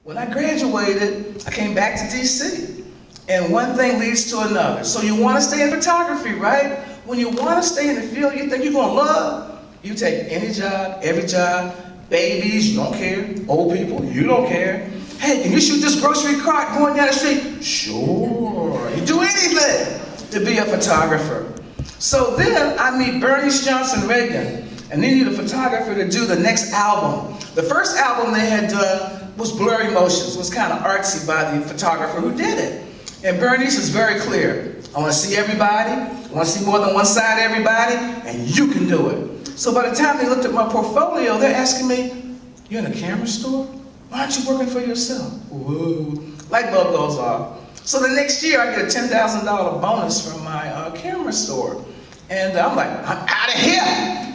When I graduated, I came back to DC. And one thing leads to another. So you want to stay in photography, right? When you want to stay in the field you think you're going to love, you take any job, every job. Babies, you don't care. Old people, you don't care. Hey, can you shoot this grocery cart going down the street? Sure. You do anything to be a photographer. So then I meet Bernice Johnson Reagan, and they need a photographer to do the next album. The first album they had done was Blurry Motions. It was kind of artsy by the photographer who did it. And Bernice is very clear. I want to see everybody. I want to see more than one side of everybody, and you can do it. So by the time they looked at my portfolio, they're asking me, "You're in a camera store? Why aren't you working for yourself?" Whoa. Light bulb goes off. So the next year, I get a $10,000 bonus from my camera store. And I'm like, I'm out of here.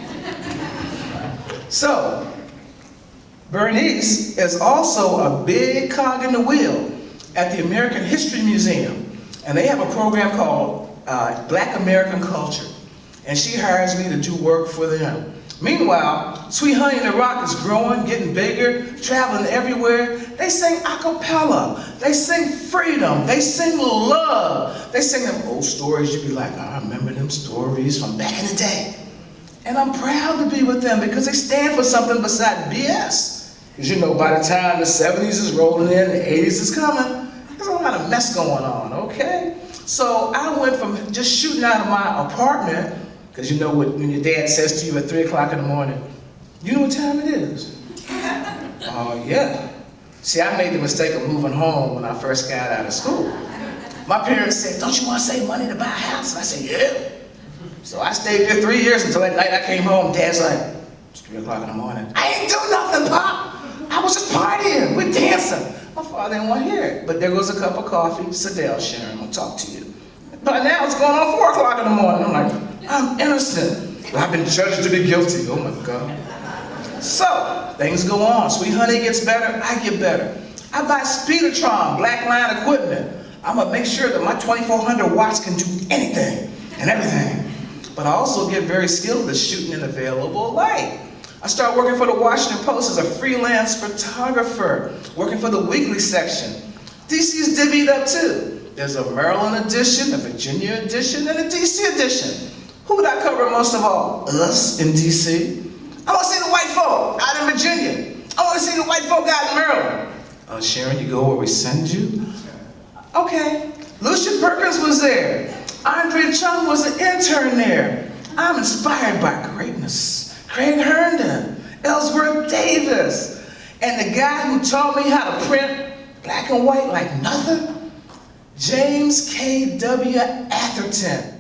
So, Bernice is also a big cog in the wheel at the American History Museum. And they have a program called Black American Culture. And she hires me to do work for them. Meanwhile, Sweet Honey in the Rock is growing, getting bigger, traveling everywhere. They sing a cappella. They sing freedom. They sing love. They sing them old stories. You'd be like, I remember them stories from back in the day. And I'm proud to be with them because they stand for something besides BS. Because you know, by the time the 70s is rolling in, the 80s is coming, there's a lot of mess going on, okay? So I went from just shooting out of my apartment, because you know when your dad says to you at 3 o'clock in the morning, you know what time it is? Oh, yeah. See, I made the mistake of moving home when I first got out of school. My parents said, don't you want to save money to buy a house? And I said, yeah. So I stayed there 3 years until that night I came home. Dad's like, it's 3 o'clock in the morning. I ain't do nothing, Pop. I was just partying. We're dancing. My father didn't want to hear it. But there goes a cup of coffee. Sit down, Sharon. I'll talk to you. But now it's going on 4 o'clock in the morning. I'm like, I'm innocent. I've been judged to be guilty. Oh my God. So, things go on. Sweet Honey gets better, I get better. I buy Speedotron, black line equipment. I'm gonna make sure that my 2400 watts can do anything and everything. But I also get very skilled at shooting in available light. I start working for the Washington Post as a freelance photographer, working for the weekly section. DC's divvied up too. There's a Maryland edition, a Virginia edition, and a DC edition. Who would I cover most of all? Us in DC. I want to see the white folk out in Virginia. I want to see the white folk out in Maryland. Sharon, you go where we send you? Okay. Lucian Perkins was there. Andre Chung was an intern there. I'm inspired by greatness. Craig Herndon, Ellsworth Davis, and the guy who taught me how to print black and white like nothing, James K.W. Atherton.